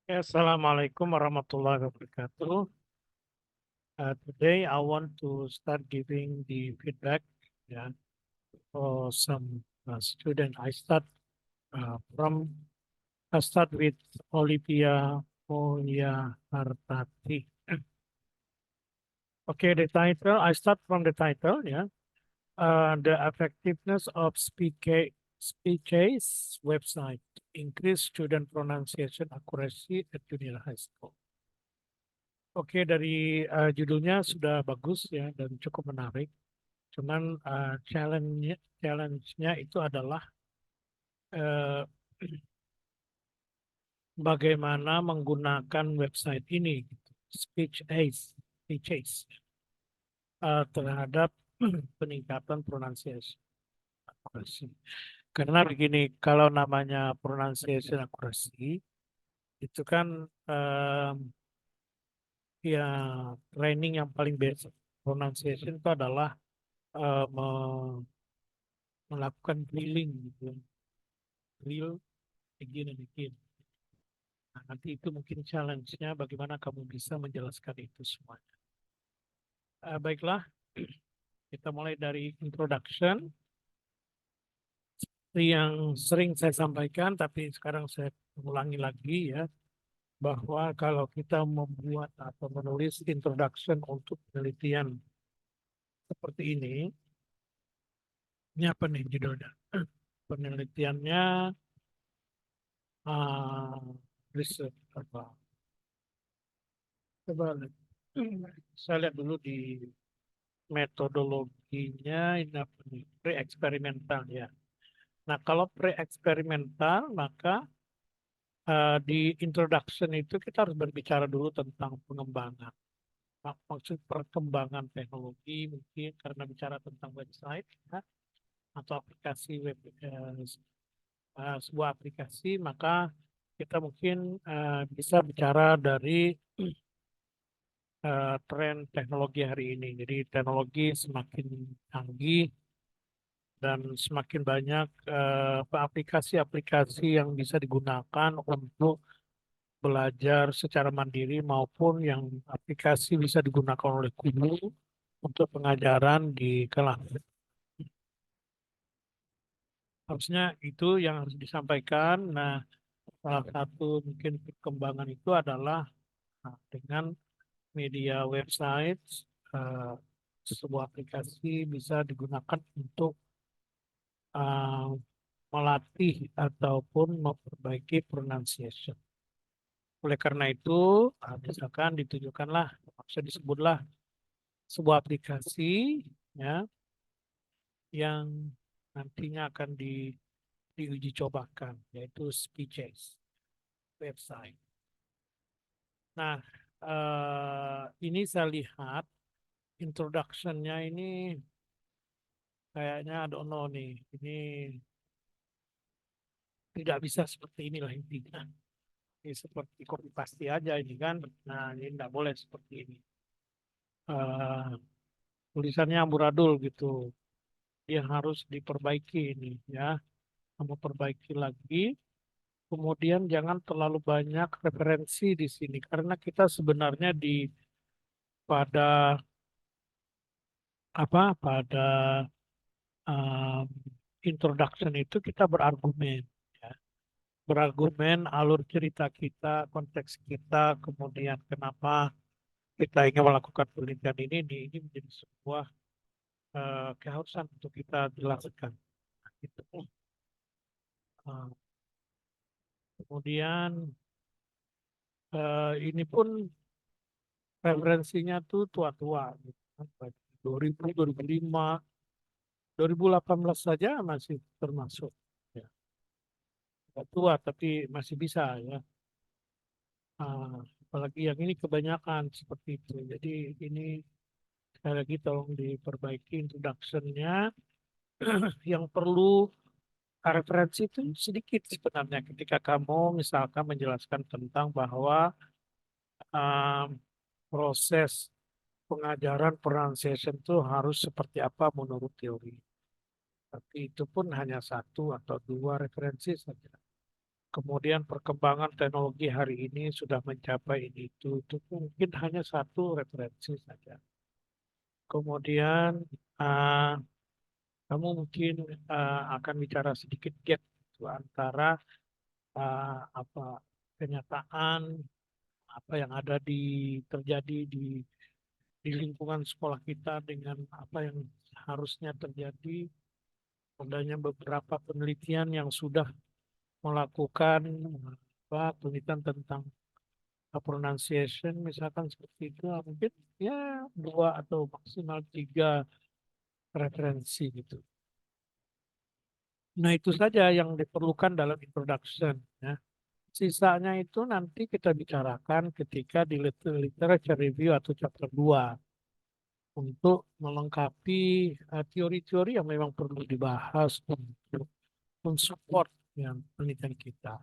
Ya, Assalamualaikum warahmatullahi wabarakatuh. Today I want to start giving the feedback, yeah, for some student. From I start with Olivia Polia Hartati. Okay, the title. I start from the title. Yeah, the effectiveness of Speech's website increase student pronunciation accuracy at junior high school. Oke, dari judulnya sudah bagus ya dan cukup menarik. Cuman challenge-nya itu adalah eh, bagaimana menggunakan website ini, gitu. Speech Ace, terhadap peningkatan pronunciation accuracy. Karena begini, kalau namanya pronunciation accuracy itu kan ya training yang paling basic. Pronunciation itu adalah melakukan drilling gitu. Drill again and again. Nah, nanti itu mungkin challenge-nya bagaimana kamu bisa menjelaskan itu semuanya. Baiklah, kita mulai dari introduction. Seperti yang sering saya sampaikan, tapi sekarang saya ulangi lagi ya, bahwa kalau kita membuat atau menulis introduction untuk penelitian seperti ini apa nih judulnya? Penelitiannya uh, research apa? Coba saya lihat dulu di metodologinya ini apa nih? Pre-eksperimental ya. Nah, kalau pre-eksperimental maka di introduction itu kita harus berbicara dulu tentang pengembangan. Maksud perkembangan teknologi mungkin karena bicara tentang website ya, atau aplikasi web sebuah aplikasi maka kita mungkin bisa bicara dari tren teknologi hari ini. Jadi teknologi semakin canggih dan semakin banyak aplikasi-aplikasi yang bisa digunakan untuk belajar secara mandiri maupun yang aplikasi bisa digunakan oleh guru untuk pengajaran di kelas. Harusnya itu yang harus disampaikan. Nah, salah satu mungkin perkembangan itu adalah dengan media website, eh, sebuah aplikasi bisa digunakan untuk eh, melatih ataupun memperbaiki pronunciation. Oleh karena itu, misalkan ditunjukkanlah, maksud disebutlah sebuah aplikasi ya yang nantinya akan diuji cobakan, yaitu Speeches website. Nah, ini saya lihat introduction-nya ini kayaknya I don't know nih, ini tidak bisa seperti inilah intinya. Ini seperti copy paste aja ini kan. Nah, ini tidak boleh seperti ini. Eh, Tulisannya amburadul gitu. Dia harus diperbaiki ini ya. Kamu perbaiki lagi. Kemudian jangan terlalu banyak referensi di sini karena kita sebenarnya pada pada um, introduction itu kita berargumen ya. Berargumen alur cerita kita, konteks kita, kemudian kenapa kita ingin melakukan penelitian ini menjadi sebuah keharusan untuk kita jelaskan. Gitu. Uh, Kemudian ini pun referensinya tuh tua-tua, gitu kan. 2000, 2005, 2018 saja masih termasuk. Ya. Nggak tua tapi masih bisa ya. Apalagi yang ini kebanyakan seperti itu. Jadi ini sekali lagi tolong diperbaiki introduction-nya. Yang perlu referensi itu sedikit sebenarnya ketika kamu misalkan menjelaskan tentang bahwa um, proses pengajaran pronunciation itu harus seperti apa menurut teori. Tapi itu pun hanya satu atau dua referensi saja. kemudian perkembangan teknologi hari ini sudah mencapai ini itu mungkin hanya satu referensi saja. Kemudian uh, kamu mungkin akan bicara sedikit gap itu antara apa kenyataan apa yang ada terjadi di lingkungan sekolah kita dengan apa yang harusnya terjadi. Adanya beberapa penelitian yang sudah melakukan penelitian tentang pronunciation, misalkan seperti itu, mungkin ya 2 atau maksimal 3 referensi gitu. Nah itu saja yang diperlukan dalam introduction. Ya. Sisanya itu nanti kita bicarakan ketika di literature review atau chapter 2 untuk melengkapi teori-teori yang memang perlu dibahas untuk mensupport yang penelitian kita.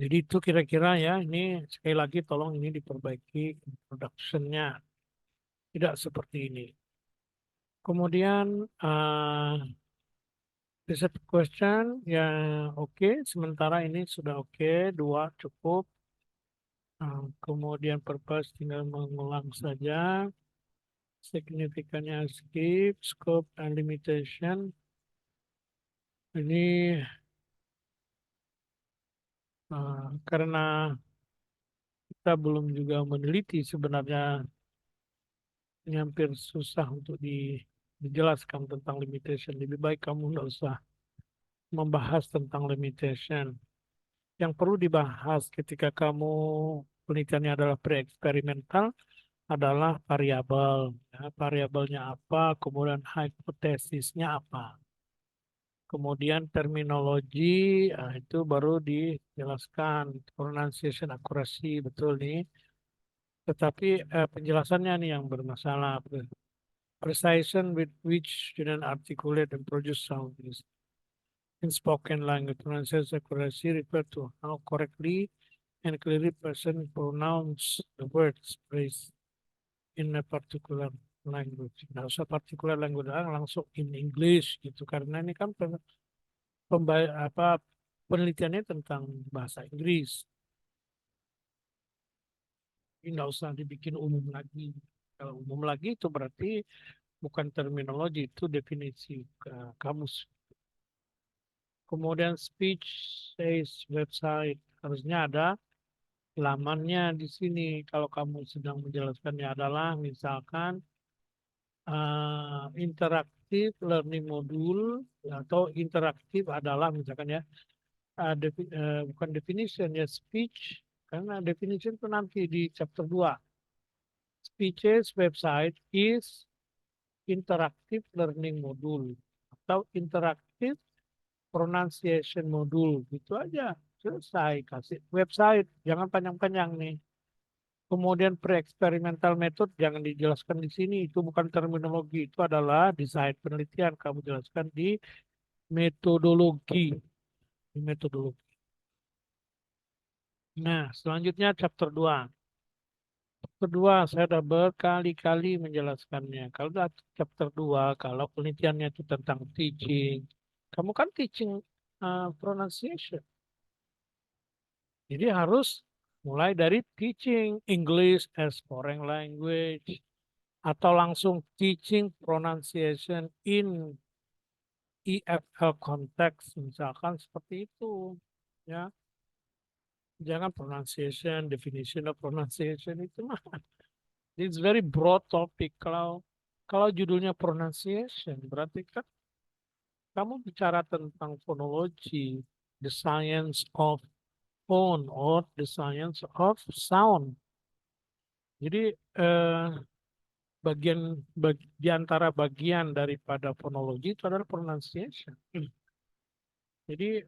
Jadi itu kira-kira ya, ini sekali lagi tolong ini diperbaiki introduction-nya. Tidak seperti ini. Kemudian research question ya oke. Sementara ini sudah oke, 2 cukup. Kemudian purpose tinggal mengulang saja. Signifikannya skip, scope, and limitation. Ini karena kita belum juga meneliti sebenarnya ini hampir susah untuk dijelaskan tentang limitation. Lebih baik kamu nggak usah membahas tentang limitation. Yang perlu dibahas ketika kamu penelitiannya adalah pre-eksperimental adalah variabel. Ya, variabelnya apa, kemudian hipotesisnya apa. Kemudian terminologi, itu baru dijelaskan. Pronunciation accuracy, betul nih. Tetapi penjelasannya nih yang bermasalah. Precision with which student articulate and produce sound is in spoken language. Pronunciation accuracy refer to how correctly and clearly person pronounce the words phrase in a particular language. Nggak usah particular language, langsung in English gitu. Karena ini kan penelitiannya tentang bahasa Inggris. Ini nggak usah dibikin umum lagi. Kalau umum lagi itu berarti bukan terminologi, itu definisi kamus. Kemudian speech says website harusnya ada lamannya di sini. Kalau kamu sedang menjelaskannya adalah misalkan interaktif learning module atau interaktif adalah misalkan ya bukan definition ya speech karena definition itu nanti di chapter 2. Speeches website is interactive learning module atau interactive pronunciation module gitu aja selesai kasih website jangan panjang-panjang nih. Kemudian pre-experimental method jangan dijelaskan di sini itu bukan terminologi itu adalah desain penelitian kamu jelaskan di metodologi di metodologi. Nah, selanjutnya chapter 2. Kedua, saya sudah berkali-kali menjelaskannya. Kalau chapter 2, kalau penelitiannya itu tentang teaching, kamu kan teaching pronunciation. Jadi harus mulai dari teaching English as foreign language atau langsung teaching pronunciation in EFL context, misalkan seperti itu. Ya, jangan pronunciation, definition of pronunciation itu mah. It's very broad topic. Kalau judulnya pronunciation, berarti kan kamu bicara tentang fonologi, the science of phone or the science of sound. Jadi di antara bagian daripada fonologi itu adalah pronunciation. Jadi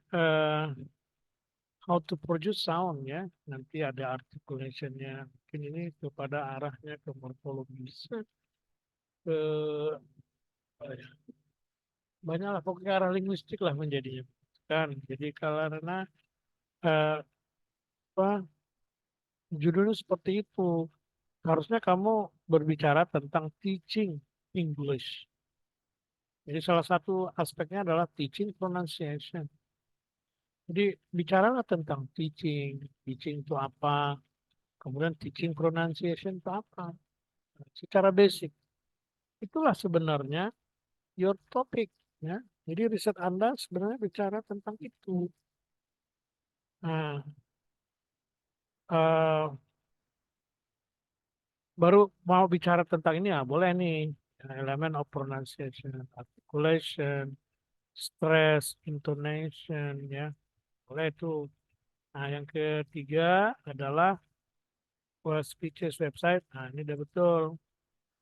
how to produce sound ya, nanti ada articulationnya. Mungkin ini kepada arahnya ke morfologi, ke banyaklah pokoknya arah linguistik lah menjadinya kan. Jadi karena eh, apa judulnya seperti itu. Harusnya kamu berbicara tentang teaching English. Jadi salah satu aspeknya adalah teaching pronunciation. Jadi bicaralah tentang teaching, teaching itu apa, kemudian teaching pronunciation itu apa, secara basic. Itulah sebenarnya your topic, ya. Jadi riset Anda sebenarnya bicara tentang itu. Nah, eh, baru mau bicara tentang ini ya, boleh nih. Elemen of pronunciation, articulation, stress, intonation, ya. Boleh itu. Nah, yang ketiga adalah speeches website. Nah, ini udah betul.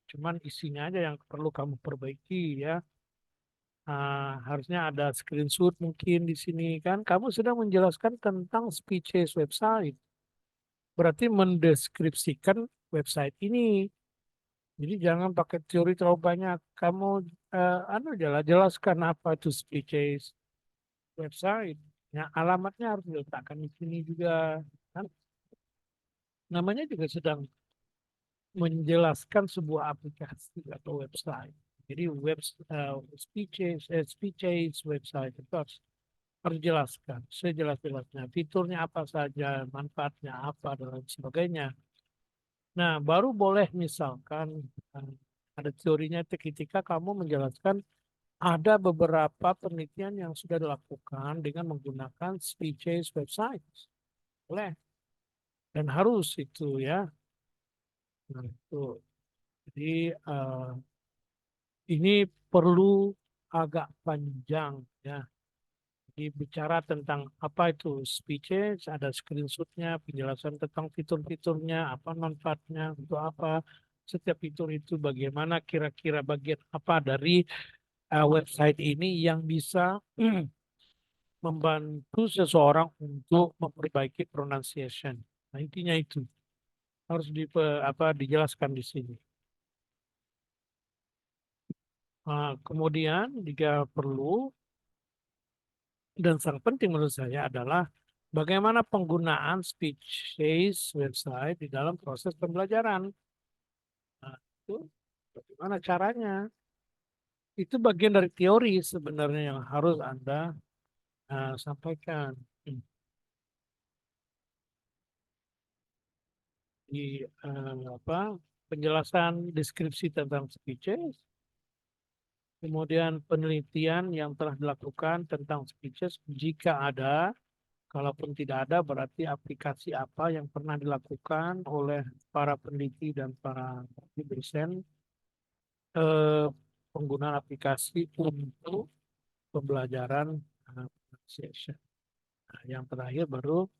Cuman isinya aja yang perlu kamu perbaiki ya. Harusnya ada screenshot mungkin di sini kan. Kamu sedang menjelaskan tentang speeches website. Berarti mendeskripsikan website ini. Jadi jangan pakai teori terlalu banyak. Kamu jelaskan apa itu speeches website. Ya, alamatnya harus diletakkan di sini juga. Kan? Namanya juga sedang menjelaskan sebuah aplikasi atau website. Jadi speeches website itu harus jelaskan sejelas-jelasnya. Fiturnya apa saja, manfaatnya apa dan lain sebagainya. Nah, baru boleh misalkan eh, ada teorinya itu ketika kamu menjelaskan ada beberapa penelitian yang sudah dilakukan dengan menggunakan speeches website. Boleh dan harus itu ya. Nah, itu. Jadi ini perlu agak panjang ya. Jadi bicara tentang apa itu speeches, ada screenshotnya, penjelasan tentang fitur-fiturnya, apa manfaatnya, untuk apa setiap fitur itu, bagaimana kira-kira bagian apa dari website ini yang bisa membantu seseorang untuk memperbaiki pronunciation. Nah, intinya itu harus dijelaskan di sini. Kemudian jika perlu dan sangat penting menurut saya adalah bagaimana penggunaan speech-based website di dalam proses pembelajaran. Nah, itu bagaimana caranya? Itu bagian dari teori sebenarnya yang harus Anda sampaikan. Di penjelasan deskripsi tentang speeches, kemudian penelitian yang telah dilakukan tentang speeches jika ada. Kalaupun tidak ada, berarti aplikasi apa yang pernah dilakukan oleh para peneliti dan para dosen eh, penggunaan aplikasi untuk pembelajaran pronunciation. Nah, yang terakhir baru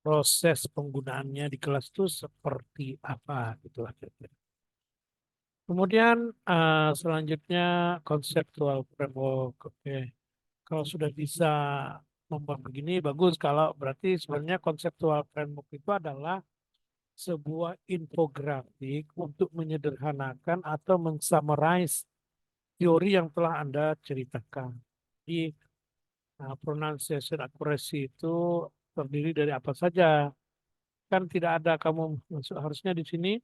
proses penggunaannya di kelas itu seperti apa gitu lah kira-kira. Kemudian selanjutnya conceptual framework. Oke. Kalau sudah bisa membuat begini bagus. Kalau berarti sebenarnya conceptual framework itu adalah sebuah infografik untuk menyederhanakan atau mensummarize teori yang telah Anda ceritakan. Jadi pronunciation accuracy itu terdiri dari apa saja. Kan tidak ada kamu harusnya di sini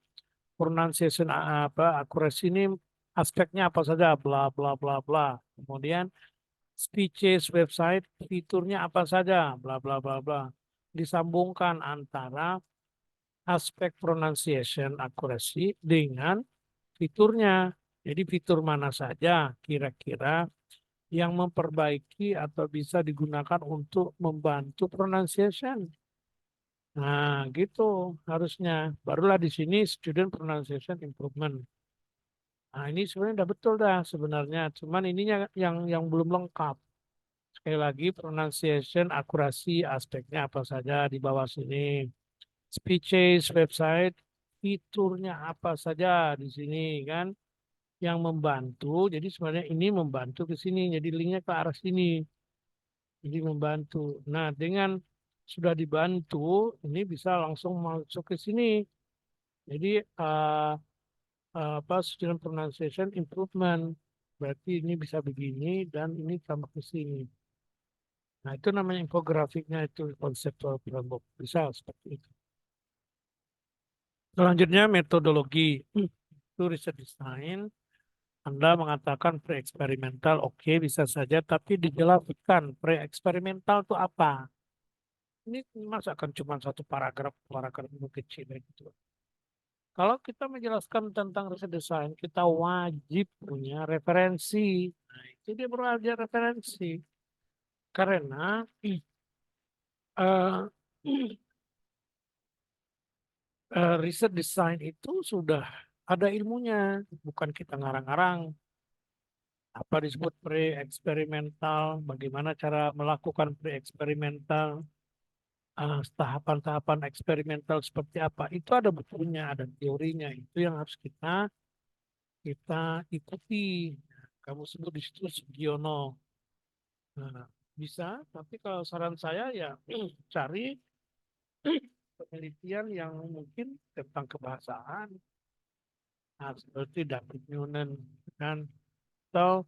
pronunciation accuracy ini aspeknya apa saja, bla bla bla bla. Kemudian speeches website fiturnya apa saja, bla bla bla bla. Disambungkan antara aspek pronunciation accuracy dengan fiturnya. Jadi fitur mana saja kira-kira yang memperbaiki atau bisa digunakan untuk membantu pronunciation. Nah, gitu harusnya. Barulah di sini student pronunciation improvement. Nah, ini sebenarnya udah betul dah sebenarnya. Cuman ininya yang belum lengkap. Sekali lagi pronunciation, akurasi, aspeknya apa saja di bawah sini. Speeches, website, fiturnya apa saja di sini kan yang membantu. Jadi sebenarnya ini membantu ke sini. Jadi linknya ke arah sini. Jadi membantu. Nah, dengan sudah dibantu, ini bisa langsung masuk ke sini. Jadi student pronunciation improvement. Berarti ini bisa begini dan ini tambah ke sini. Nah, itu namanya infografiknya itu conceptual framework. Bisa seperti itu. Selanjutnya metodologi. Itu riset design. Anda mengatakan pre-eksperimental, oke, bisa saja, tapi dijelaskan pre-eksperimental itu apa. Ini masa kan cuma satu paragraf, paragraf kecil gitu. Kalau kita menjelaskan tentang riset desain, kita wajib punya referensi. Nah, itu dia perlu ada referensi. Karena eh, riset desain itu sudah ada ilmunya, bukan kita ngarang-ngarang. Apa disebut pre-eksperimental, bagaimana cara melakukan pre-eksperimental, tahapan-tahapan eksperimental seperti apa. Itu ada bukunya, ada teorinya. Itu yang harus kita kita ikuti. Nah, kamu sebut di situ Sugiono. Nah, bisa, tapi kalau saran saya ya cari penelitian yang mungkin tentang kebahasaan, nah, seperti David Newman kan, atau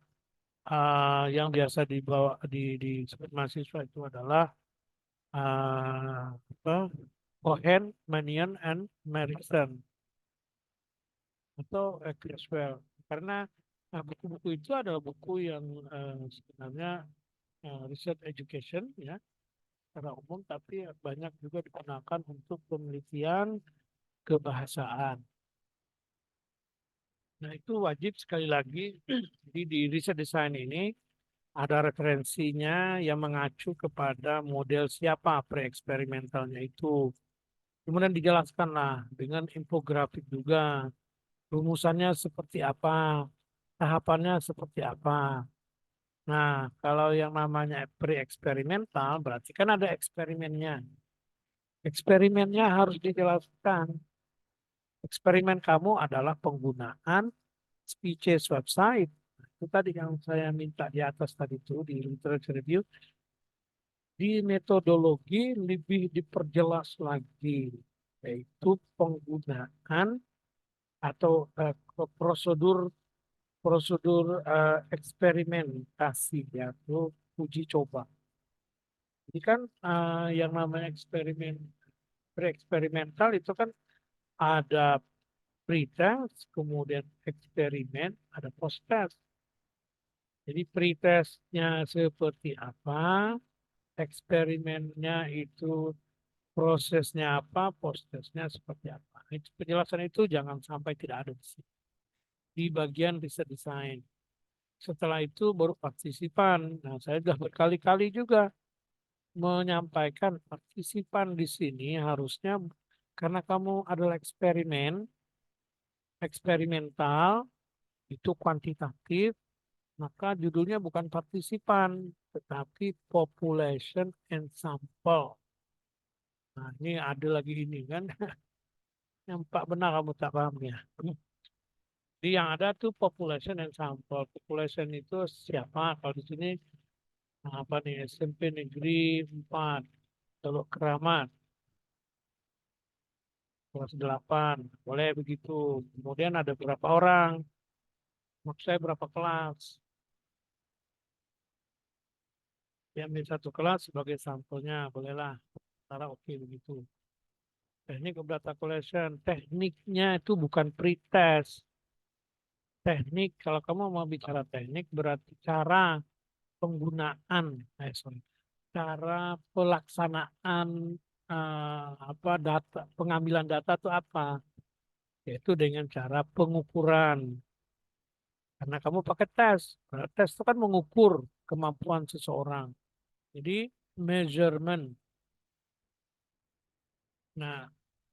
yang biasa dibawa disebut mahasiswa itu adalah apa, Cohen, Manion, and Marison atau Creswell. Karena buku-buku itu adalah buku yang sebenarnya research education ya secara umum, tapi banyak juga digunakan untuk penelitian kebahasaan. Nah, itu wajib sekali lagi di riset desain ini ada referensinya yang mengacu kepada model siapa pre-eksperimentalnya itu. Kemudian dijelaskanlah dengan infografik juga rumusannya seperti apa, tahapannya seperti apa. Nah, kalau yang namanya pre-eksperimental berarti kan ada eksperimennya. Eksperimennya harus dijelaskan. Eksperimen kamu adalah penggunaan speeches website. Itu tadi yang saya minta di atas tadi itu di literature review. Di metodologi lebih diperjelas lagi, yaitu penggunaan atau prosedur prosedur eksperimentasi yaitu uji coba. Jadi kan yang namanya eksperimen pre-eksperimental itu kan ada pre-test, kemudian eksperimen, ada post-test. Jadi pre-testnya seperti apa, eksperimennya itu prosesnya apa, post-testnya seperti apa. Itu, penjelasan itu jangan sampai tidak ada di sini. Di bagian riset desain. Setelah itu baru partisipan. Nah, saya sudah berkali-kali juga menyampaikan partisipan di sini harusnya karena kamu adalah eksperimental, itu kuantitatif, maka judulnya bukan partisipan, tetapi population and sample. Nah, ini ada lagi ini kan, yang Pak benar kamu tak paham ya. Jadi yang ada tuh population and sample. Population itu siapa? Kalau di sini apa nih, SMP Negeri 4, Teluk Keramat, kelas 8, boleh begitu. Kemudian ada berapa orang, maksud saya berapa kelas. Yang di satu kelas sebagai sampelnya, bolehlah. Cara oke begitu. Teknik of data collection, tekniknya itu bukan pretest. Teknik, kalau kamu mau bicara teknik, berarti cara penggunaan, sorry, cara pelaksanaan apa data, pengambilan data itu apa? Yaitu dengan cara pengukuran. Karena kamu pakai tes. Nah, tes itu kan mengukur kemampuan seseorang. Jadi measurement. Nah,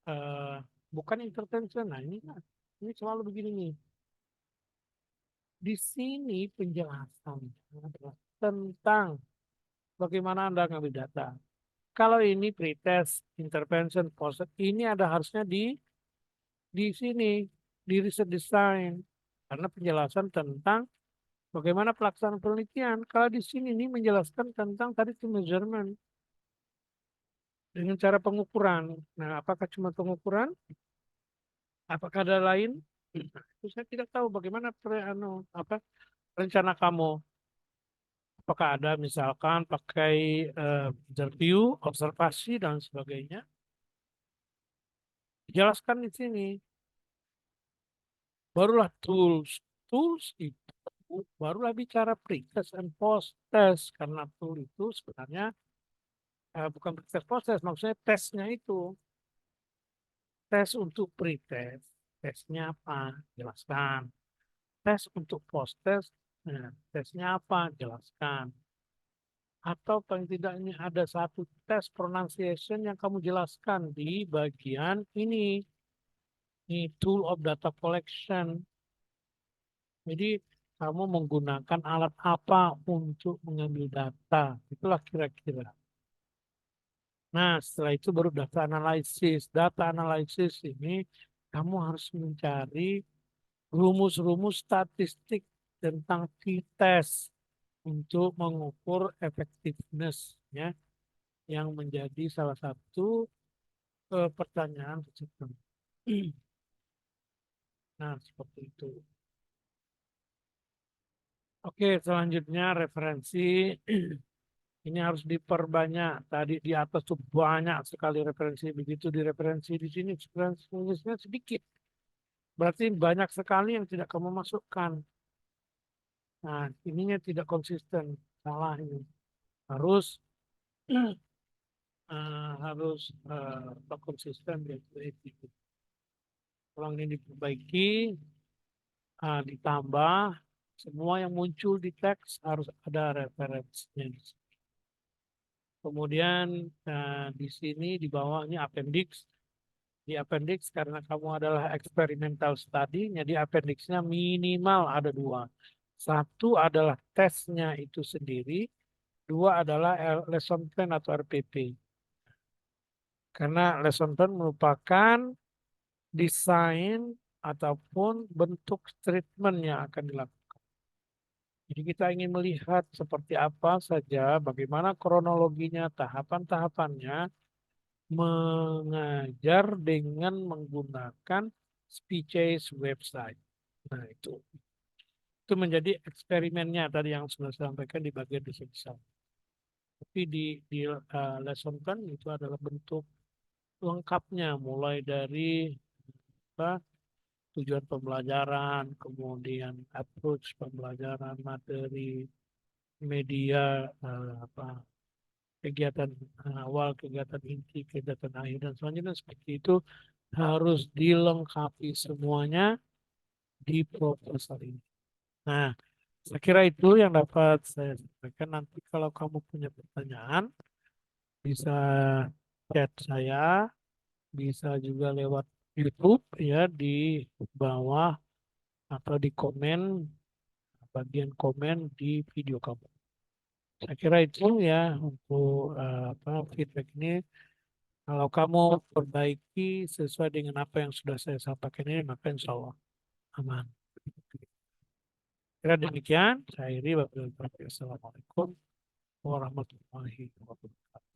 eh, bukan intervention. Nah, ini selalu begini nih. Di sini penjelasan adalah tentang bagaimana Anda ngambil data. Kalau ini pretest, intervention, post, ini ada harusnya di sini, di riset design. Karena penjelasan tentang bagaimana pelaksanaan penelitian. Kalau di sini ini menjelaskan tentang tadi itu measurement dengan cara pengukuran. Nah, apakah cuma pengukuran? Apakah ada lain? Itu saya tidak tahu bagaimana apa rencana kamu. Apakah ada misalkan pakai interview, observasi dan sebagainya? Jelaskan di sini. Barulah tools. tools itu barulah bicara pre-test and post-test. Karena tool itu sebenarnya bukan pre-test post-test, maksudnya tesnya itu. Tes untuk pre-test, tesnya apa? Jelaskan. Tes untuk post-test, tesnya apa? Jelaskan. Atau paling tidak ini ada satu tes pronunciation yang kamu jelaskan di bagian ini. Ini tool of data collection. Jadi kamu menggunakan alat apa untuk mengambil data. Itulah kira-kira. Nah, setelah itu baru data analisis. Data analisis ini kamu harus mencari rumus-rumus statistik tentang t-test untuk mengukur effectiveness ya, yang menjadi salah satu pertanyaan tersebut. Nah, seperti itu. Oke, selanjutnya referensi. Ini harus diperbanyak. Tadi di atas tuh banyak sekali referensi. Begitu di referensi di sini referensinya sedikit. Berarti banyak sekali yang tidak kamu masukkan. Nah, ininya tidak konsisten. Salah ini. Harus harus konsisten itu. Kalau ini diperbaiki, ditambah semua yang muncul di teks harus ada referensinya. Kemudian di sini di bawah ini appendix. Di appendix karena kamu adalah experimental study, jadi appendixnya minimal ada dua. Satu adalah tesnya itu sendiri, dua adalah lesson plan atau RPP. Karena lesson plan merupakan desain ataupun bentuk treatment yang akan dilakukan. Jadi kita ingin melihat seperti apa saja, bagaimana kronologinya, tahapan-tahapannya, mengajar dengan menggunakan Speeches website. Nah, itu menjadi eksperimennya tadi yang sudah saya sampaikan di bagian deskripsi. Tapi di lesson plan itu adalah bentuk lengkapnya, mulai dari apa, tujuan pembelajaran, kemudian approach pembelajaran, materi, media, apa, kegiatan awal, kegiatan inti, kegiatan akhir, dan selanjutnya seperti itu harus dilengkapi semuanya di proposal ini. Nah, saya kira itu yang dapat saya sampaikan. Nanti kalau kamu punya pertanyaan, bisa chat saya, bisa juga lewat YouTube ya di bawah atau di komen, bagian komen di video kamu. Saya kira itu ya untuk apa, feedback ini. Kalau kamu perbaiki sesuai dengan apa yang sudah saya sampaikan ini, maka insya Allah aman. Kira demikian, saya akhiri. Wassalamualaikum warahmatullahi wabarakatuh.